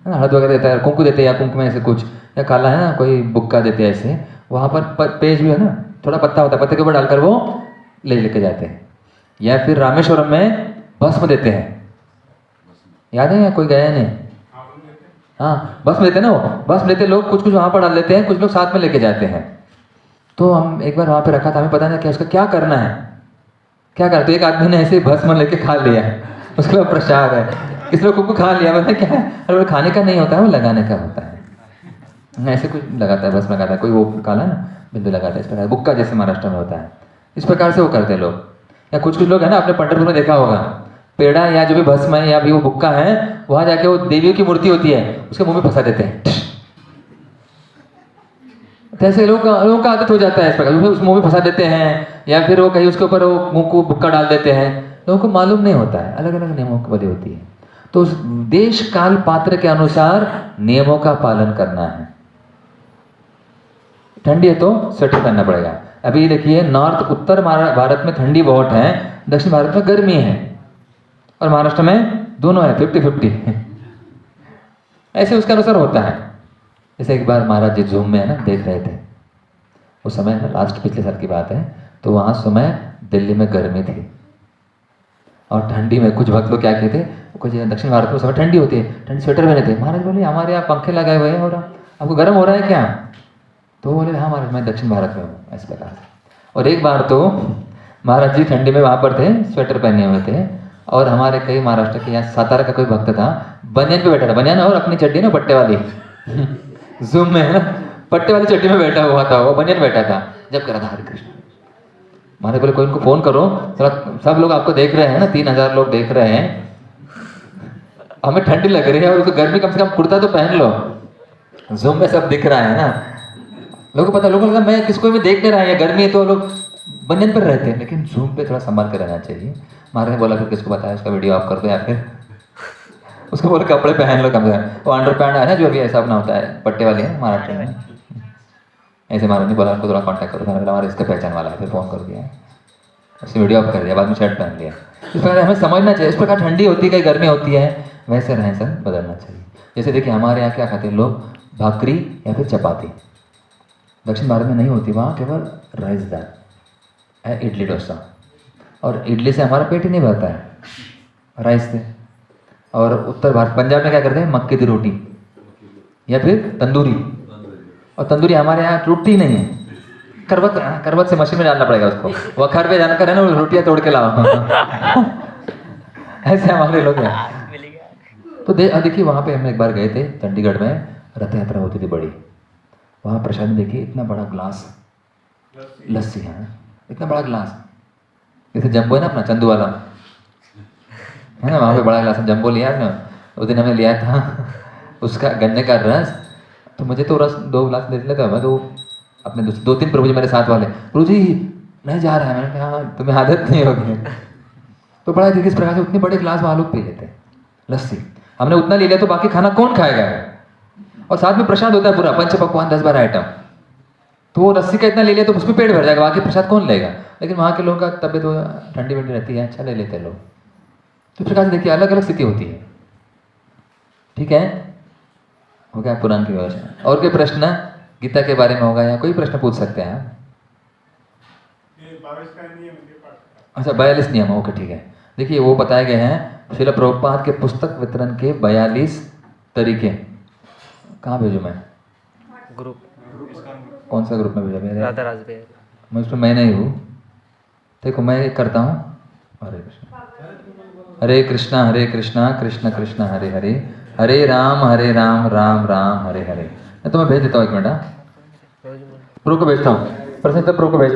ना, हल्दी वगैरह देता है, कुंकू देते हैं, या कुंकू में ऐसे कुछ, या काला है ना कोई बुक्का देते हैं ऐसे। वहाँ पर पेज भी है ना, थोड़ा पत्ता होता है, पत्ते के ऊपर डालकर वो लेके जाते हैं। या फिर रामेश्वरम में भस्म देते हैं, याद है या कोई गया नहीं? हाँ, भस्म देते ना, वो भस्म देते लोग, कुछ वहाँ पर डाल देते हैं, कुछ लोग साथ में लेके जाते हैं। तो हम एक बार वहाँ पे रखा था, हमें पता नहीं क्या उसका क्या करना है, क्या करते। एक आदमी ने ऐसे भस्म लेके खा लिया, उसके बाद प्रसाद है, किस लोग को खा लिया, मैंने क्या है, अरे वो खाने का नहीं होता है, वो लगाने का होता है। ऐसे कुछ लगाता है, भस्म लगाता है, कोई वो काला ना बिंदु लगाता है, इस प्रकार बुक्का जैसे महाराष्ट्र में होता है, इस प्रकार से वो करते हैं लोग। या कुछ लोग है ना, आपने पंढरपुर में देखा होगा, पेड़ा या जो भी भस्म है या भी वो बुक्का है, वहां जाके वो देवियों की मूर्ति होती है, उसके मुंह में फंसा देते हैं। तो ऐसे लोगों का आदत हो जाता है इस प्रकार, उस मुंह में फंसा देते हैं, या फिर वो कहीं उसके ऊपर वो मुंह को बुक्का डाल देते हैं। लोगों को मालूम नहीं होता है, अलग अलग नियमों की वजह होती है। तो उस देश काल पात्र के अनुसार नियमों का पालन करना है। ठंडी है तो स्वेटर पहनना पड़ेगा। अभी देखिए नॉर्थ उत्तर भारत में ठंडी बहुत है, दक्षिण भारत में गर्मी है, और महाराष्ट्र में दोनों है, 50-50 ऐसे उसके अनुसार होता है। जैसे एक बार महाराज जी जूम में है ना देख रहे थे, उस समय लास्ट पिछले साल की बात है, तो वहाँ समय दिल्ली में गर्मी थी और ठंडी में कुछ भक्त लोग क्या कहते, कुछ दक्षिण भारत में समय ठंडी होती है, ठंडी स्वेटर पहने थे। महाराज बोले हमारे यहाँ पंखे लगाए हुए हैं और आपको गर्म हो रहा है क्या? तो बोले हाँ महाराज मैं दक्षिण भारत में हूँ, इस प्रकार से। और एक बार तो महाराज जी ठंडी में वहाँ पर थे, स्वेटर पहने हुए थे, और हमारे कई महाराष्ट्र के यहाँ सातारा का कोई भक्त था, बनियान पे बैठा था, बनियान और अपनी चड्डी ना पट्टे वाली जूम में है ना, पट्टे वाली चड्डी में बैठा हुआ था, वो बनियान बैठा था, जब करा था हरे कृष्ण। महाराज बोले कोई इनको फोन करो, सब लोग आपको देख रहे हैं ना, 3000 लोग देख रहे हैं, हमें ठंडी लग रही है और उसको गर्मी, कम से कम कुर्ता तो पहन लो, जूम में सब दिख रहा है ना। लोगों को पता, लोगों को लगा मैं किसको भी देख नहीं रहा है, गर्मी है तो लोग बनियान पर रहते हैं, लेकिन जूम पे थोड़ा संभाल कर रहना चाहिए। महाराज ने बोला फिर किसको बताया, उसका वीडियो ऑफ कर दो, या फिर उसको बोले कपड़े पहन लो कम से कम। वो अंडर पैंट है ना जो भी ऐसा अपना होता है, पट्टे वाली है महाराष्ट्र में, ऐसे महाराज ने बोला उनको थोड़ा कॉन्टैक्ट करो, हमारे इसका पहचान वाला है, फिर फ़ोन कर दिया, उसने वीडियो ऑफ कर दिया, बाद में शर्ट पहन लिया। इस प्रकार हमें समझना चाहिए, इस प्रकार ठंडी होती है कहीं गर्मी होती है, वैसे रहन सहन बदलना चाहिए। जैसे देखिए हमारे यहाँ क्या खाते हैं लोग, भाकरी या फिर चपाती। दक्षिण भारत में नहीं होती, वहाँ केवल राइस दाल है, इडली डोसा। और इडली से हमारा पेट ही नहीं भरता है, राइस से। और उत्तर भारत, पंजाब में क्या करते हैं, मक्के की रोटी या फिर तंदूरी। और तंदूरी हमारे यहाँ टूटती ही नहीं है, करवट से मशीन में डालना पड़ेगा उसको, वखार पे जाना कर है ना, रोटियाँ तोड़ के लाओ। ऐसे हमारे लोग हैं। तो देखिए वहाँ पे हम एक बार गए थे, चंडीगढ़ में रथ यात्रा होती थी बड़ी। वहाँ प्रसाद में देखिए इतना बड़ा ग्लास लस्सी है, इतना बड़ा ग्लास, जैसे जम्बो है ना अपना चंदू वाला है ना, वहाँ पे बड़ा ग्लास जम्बो लिया है ना, उस दिन हमें लिया था उसका गन्ने का रस। तो मुझे तो रस 2 गिलास दे लेता, मैं तो अपने 2-3 प्रभु जी मेरे साथ वाले, प्रभु जी नहीं जा रहा है, मैंने कहा हाँ तुम्हें आदत नहीं होगी। तो बड़ा देखिए इस प्रकार से उतने बड़े ग्लास में लोग पी लेते हैं लस्सी। हमने उतना ले लिया तो बाकी खाना कौन खाएगा? और साथ में प्रसाद होता है पूरा, पंच पकवान 10-12 आइटम। तो वो लस्सी का इतना ले लिया तो उसमें पेट भर जाएगा, बाकी प्रसाद कौन लेगा? लेकिन वहाँ के लोगों का तबियत ठंडी वंडी रहती है, अच्छा ले लेते हैं लोग। तो इस प्रकार से देखिए अलग अलग स्थिति होती है। ठीक है, हो गया पुराण की व्यवस्था। और कोई प्रश्न गीता के बारे में होगा या कोई प्रश्न पूछ सकते हैं? अच्छा 42 नियम, ओके ठीक है। देखिए वो बताए गए हैं श्रील प्रभुपाद के पुस्तक वितरण के 42 तरीके। कहाँ भेजूँ मैं? ग्रुप, कौन सा ग्रुप में भेजा? मेरे राधा राजबेर। मैं उसमें मैं नहीं हूँ। देखो मैं एक करता हूँ, हरे कृष्णा हरे कृष्णा कृष्ण कृष्ण हरे हरे, हरे राम राम राम हरे हरे। तो मैं भेज देता हूँ, 1 मिनट। प्रो को भेजता हूँ, प्रश्न प्रो को भेजता हूँ।